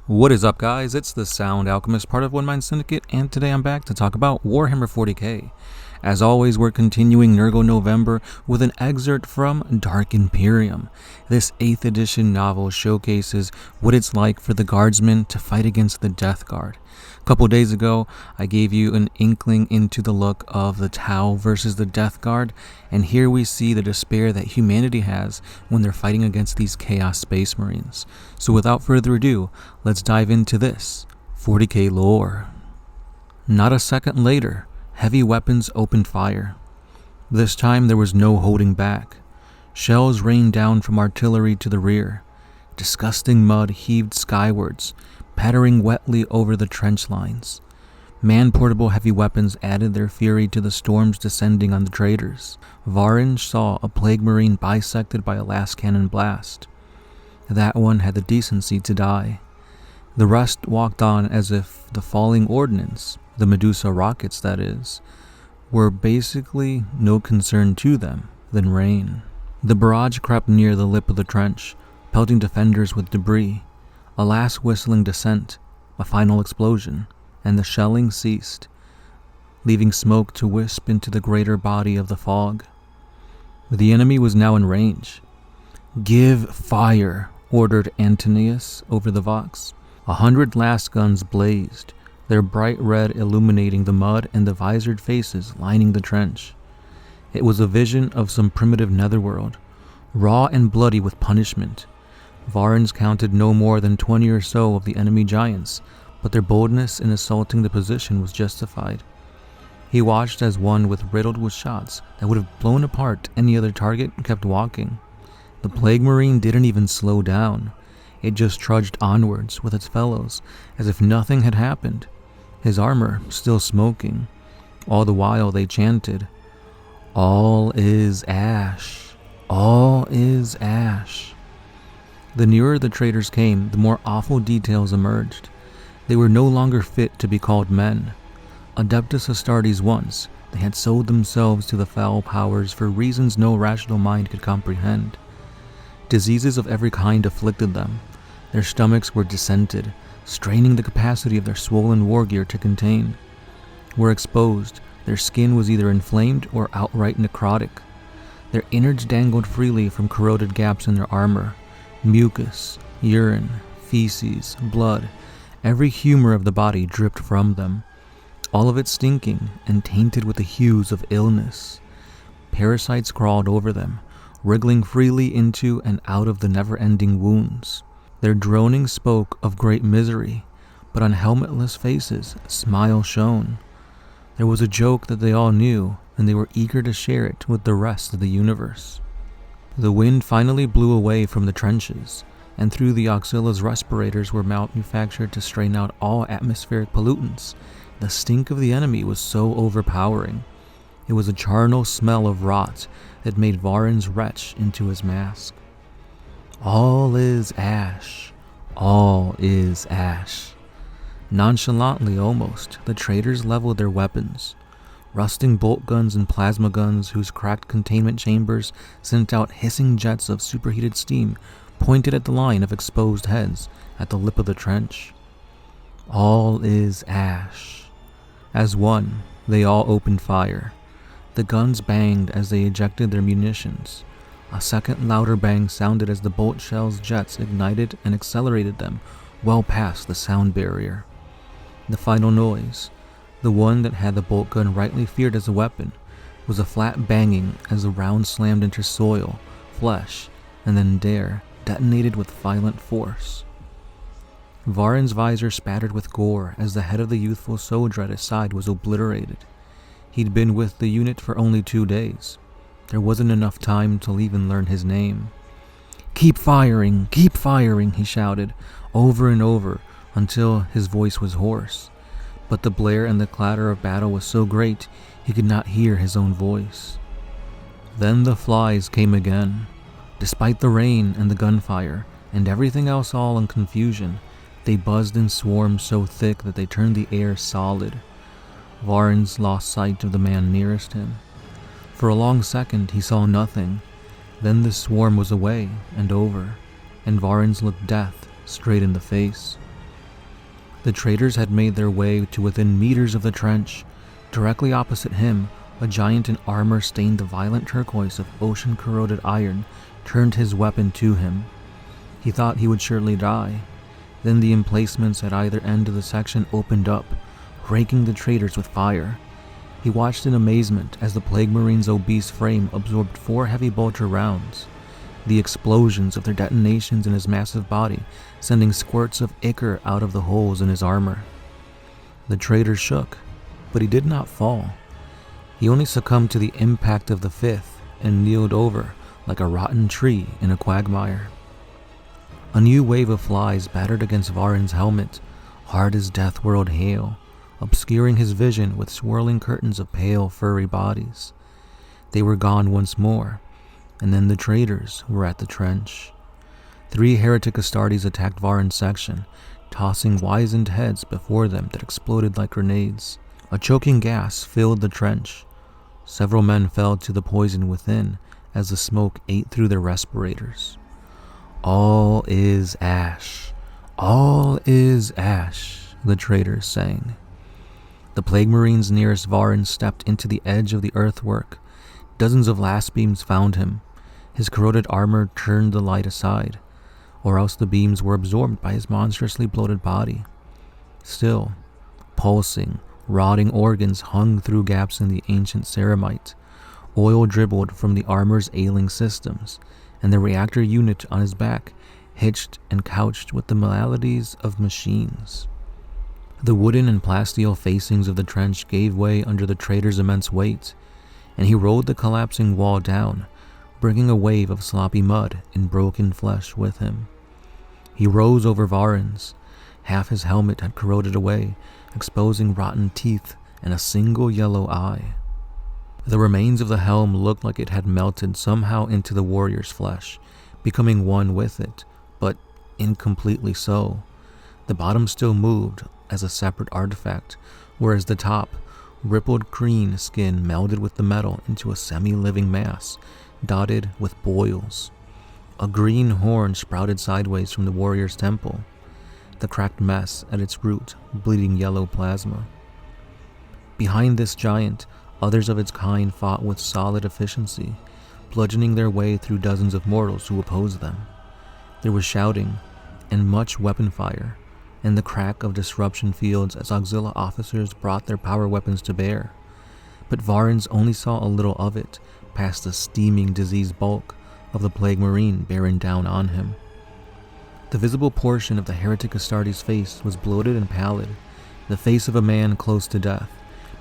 What is up, guys? It's the Sound Alchemist, part of One Mind Syndicate, and today I'm back to talk about Warhammer 40K. As always, we're continuing Nurgle November with an excerpt from Dark Imperium. This 8th edition novel showcases what it's like for the guardsmen to fight against the Death Guard. A couple days ago, I gave you an inkling into the look of the Tau versus the Death Guard, and here we see the despair that humanity has when they're fighting against these Chaos Space Marines. So without further ado, let's dive into this 40K lore. Not a second later, heavy weapons opened fire. This time there was no holding back. Shells rained down from artillery to the rear. Disgusting mud heaved skywards, pattering wetly over the trench lines. Man-portable heavy weapons added their fury to the storms descending on the traders. Varanj saw a plague marine bisected by a last cannon blast. That one had the decency to die. The rest walked on as if the falling ordnance, the Medusa rockets that is, were basically no concern to them than rain. The barrage crept near the lip of the trench, pelting defenders with debris. A last whistling descent, a final explosion, and the shelling ceased, leaving smoke to wisp into the greater body of the fog. The enemy was now in range. "Give fire," ordered Antonius over the vox. 100 last guns blazed, their bright red illuminating the mud and the visored faces lining the trench. It was a vision of some primitive netherworld, raw and bloody with punishment. Varanj counted no more than 20 or so of the enemy giants, but their boldness in assaulting the position was justified. He watched as one riddled with shots that would have blown apart any other target kept walking. The Plague Marine didn't even slow down. It just trudged onwards with its fellows as if nothing had happened, his armor still smoking. All the while they chanted, "All is ash, all is ash." The nearer the traders came, the more awful details emerged. They were no longer fit to be called men. Adeptus Astartes once, they had sold themselves to the foul powers for reasons no rational mind could comprehend. Diseases of every kind afflicted them. Their stomachs were dissented, straining the capacity of their swollen war gear to contain. Where exposed, their skin was either inflamed or outright necrotic. Their innards dangled freely from corroded gaps in their armor. Mucus, urine, feces, blood, every humor of the body dripped from them, all of it stinking and tainted with the hues of illness. Parasites crawled over them, wriggling freely into and out of the never-ending wounds. Their droning spoke of great misery, but on helmetless faces, a smile shone. There was a joke that they all knew, and they were eager to share it with the rest of the universe. The wind finally blew away from the trenches, and through the Auxilla's respirators were manufactured to strain out all atmospheric pollutants. The stink of the enemy was so overpowering. It was a charnel smell of rot that made Varanj retch into his mask. All is ash, all is ash. Nonchalantly almost, the traders leveled their weapons. Rusting bolt guns and plasma guns whose cracked containment chambers sent out hissing jets of superheated steam pointed at the line of exposed heads at the lip of the trench. All is ash. As one, they all opened fire. The guns banged as they ejected their munitions. A second louder bang sounded as the bolt shell's jets ignited and accelerated them well past the sound barrier. The final noise, the one that had the bolt gun rightly feared as a weapon, was a flat banging as the round slammed into soil, flesh, and then air, detonated with violent force. Varanj's visor spattered with gore as the head of the youthful soldier at his side was obliterated. He'd been with the unit for only 2 days. There wasn't enough time to even learn his name. keep firing," he shouted, over and over until his voice was hoarse. But the blare and the clatter of battle was so great he could not hear his own voice. Then the flies came again. Despite the rain and the gunfire, and everything else all in confusion, they buzzed and swarmed so thick that they turned the air solid. Varanj lost sight of the man nearest him. For a long second he saw nothing. Then the swarm was away and over, and Varanj looked death straight in the face. The traitors had made their way to within meters of the trench. Directly opposite him, a giant in armor stained the violent turquoise of ocean-corroded iron turned his weapon to him. He thought he would surely die. Then the emplacements at either end of the section opened up, raking the traitors with fire. He watched in amazement as the Plague Marine's obese frame absorbed 4 heavy bolter rounds, the explosions of their detonations in his massive body sending squirts of ichor out of the holes in his armor. The traitor shook, but he did not fall. He only succumbed to the impact of the 5th and kneeled over like a rotten tree in a quagmire. A new wave of flies battered against Varen's helmet, hard as death-whirled hail, obscuring his vision with swirling curtains of pale, furry bodies. They were gone once more, and then the traitors were at the trench. 3 heretic Astartes attacked Varen's section, tossing wizened heads before them that exploded like grenades. A choking gas filled the trench. Several men fell to the poison within as the smoke ate through their respirators. "All is ash, all is ash," the traitors sang. The Plague Marines nearest Varen stepped into the edge of the earthwork. Dozens of last beams found him. His corroded armor turned the light aside, or else the beams were absorbed by his monstrously bloated body. Still, pulsing, rotting organs hung through gaps in the ancient ceramite. Oil dribbled from the armor's ailing systems, and the reactor unit on his back hitched and couched with the maladies of machines. The wooden and plasteel facings of the trench gave way under the traitor's immense weight, and he rolled the collapsing wall down, bringing a wave of sloppy mud and broken flesh with him. He rose over Varen's. Half his helmet had corroded away, exposing rotten teeth and a single yellow eye. The remains of the helm looked like it had melted somehow into the warrior's flesh, becoming one with it, but incompletely so. The bottom still moved as a separate artifact, whereas the top, rippled green skin melded with the metal into a semi-living mass, dotted with boils. A green horn sprouted sideways from the warrior's temple, the cracked mess at its root bleeding yellow plasma. Behind this giant, others of its kind fought with solid efficiency, bludgeoning their way through dozens of mortals who opposed them. There was shouting and much weapon fire, and the crack of disruption fields as auxilia officers brought their power weapons to bear. But Varens only saw a little of it, past the steaming, diseased bulk of the Plague Marine bearing down on him. The visible portion of the heretic Astartes' face was bloated and pallid, the face of a man close to death,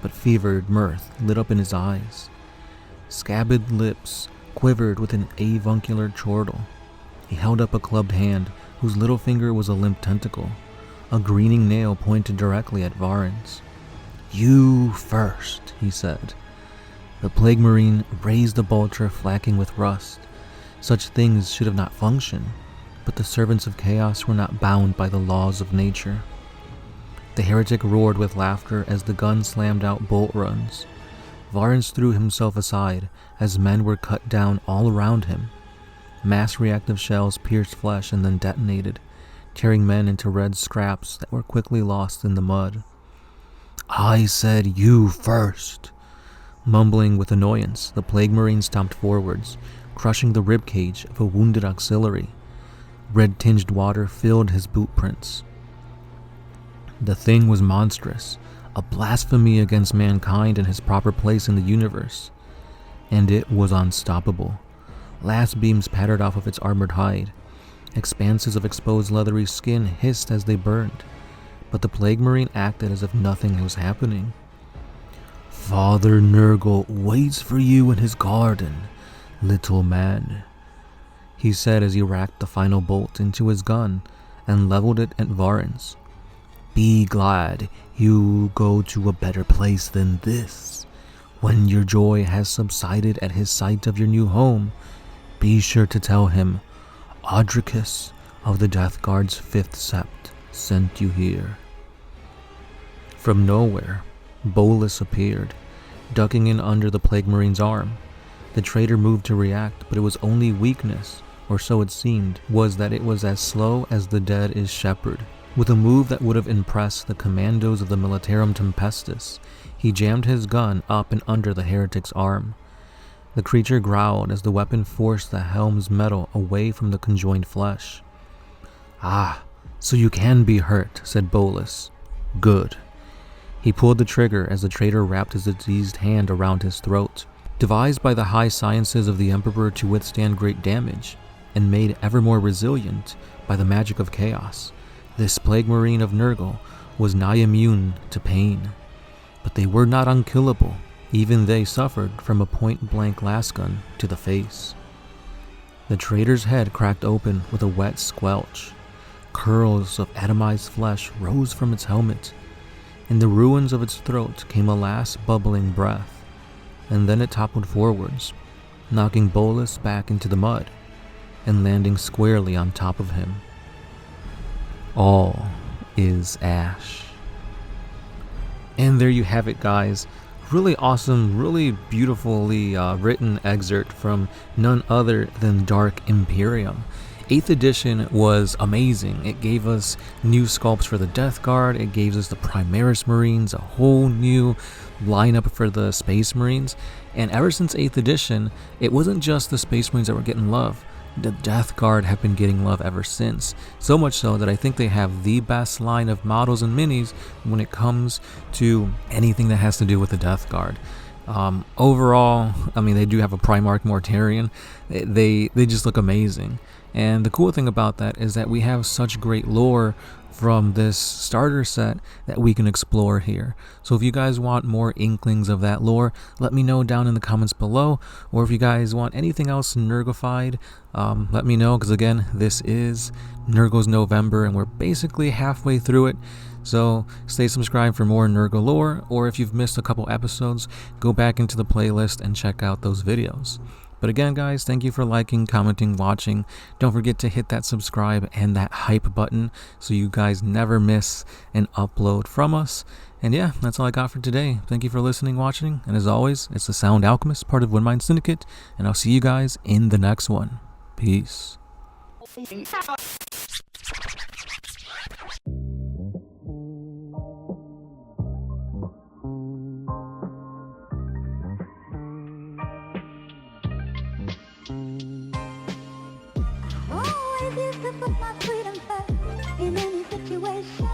but fevered mirth lit up in his eyes. Scabbed lips quivered with an avuncular chortle. He held up a clubbed hand, whose little finger was a limp tentacle. A greening nail pointed directly at Varen's. "You first," he said. The Plague Marine raised the bolter flacking with rust. Such things should have not functioned, but the servants of chaos were not bound by the laws of nature. The heretic roared with laughter as the gun slammed out bolt runs. Varens threw himself aside as men were cut down all around him. Mass reactive shells pierced flesh and then detonated, tearing men into red scraps that were quickly lost in the mud. "I said you first." Mumbling with annoyance, the Plague Marine stomped forwards, crushing the ribcage of a wounded auxiliary. Red-tinged water filled his boot prints. The thing was monstrous, a blasphemy against mankind and his proper place in the universe. And it was unstoppable. Last beams pattered off of its armored hide. Expanses of exposed leathery skin hissed as they burned, but the Plague Marine acted as if nothing was happening. "Father Nurgle waits for you in his garden, little man," he said as he racked the final bolt into his gun and leveled it at Varen's. "Be glad you go to a better place than this. When your joy has subsided at his sight of your new home, be sure to tell him Audricus of the Death Guard's 5th Sept sent you here." From nowhere, Bolus appeared, ducking in under the Plague Marine's arm. The traitor moved to react, but it was only weakness, or so it seemed, was that it was as slow as the dead is shepherd. With a move that would have impressed the commandos of the Militarum Tempestus, he jammed his gun up and under the heretic's arm. The creature growled as the weapon forced the helm's metal away from the conjoined flesh. "Ah, so you can be hurt," said Bolus. "Good." He pulled the trigger as the traitor wrapped his diseased hand around his throat. Devised by the high sciences of the Emperor to withstand great damage, and made ever more resilient by the magic of chaos, this plague marine of Nurgle was nigh immune to pain. But they were not unkillable. Even they suffered from a point-blank lasgun to the face. The traitor's head cracked open with a wet squelch. Curls of atomized flesh rose from its helmet. In the ruins of its throat came a last bubbling breath, and then it toppled forwards, knocking Bolus back into the mud and landing squarely on top of him. All is ash. And there you have it, guys. Really awesome, really beautifully written excerpt from none other than Dark Imperium. 8th edition was amazing. It gave us new sculpts for the Death Guard. It gave us the Primaris Marines, a whole new lineup for the Space Marines. And ever since 8th edition, it wasn't just the Space Marines that were getting love. The Death Guard have been getting love ever since. So much so that I think they have the best line of models and minis when it comes to anything that has to do with the Death Guard. Overall, I mean, they do have a Primarch Mortarion. They just look amazing. And the cool thing about that is that we have such great lore from this starter set that we can explore here. So if you guys want more inklings of that lore, let me know down in the comments below. Or if you guys want anything else Nurglified, let me know, because again, this is Nurgle's November and we're basically halfway through it. So stay subscribed for more Nurgle lore, or if you've missed a couple episodes, go back into the playlist and check out those videos. But again, guys, thank you for liking, commenting, watching. Don't forget to hit that subscribe and that hype button so you guys never miss an upload from us. And yeah, that's all I got for today. Thank you for listening, watching, and as always, it's the Sound Alchemist, part of One Mind Syndicate, and I'll see you guys in the next one. Peace. Oh, I used to put my freedom first in any situation.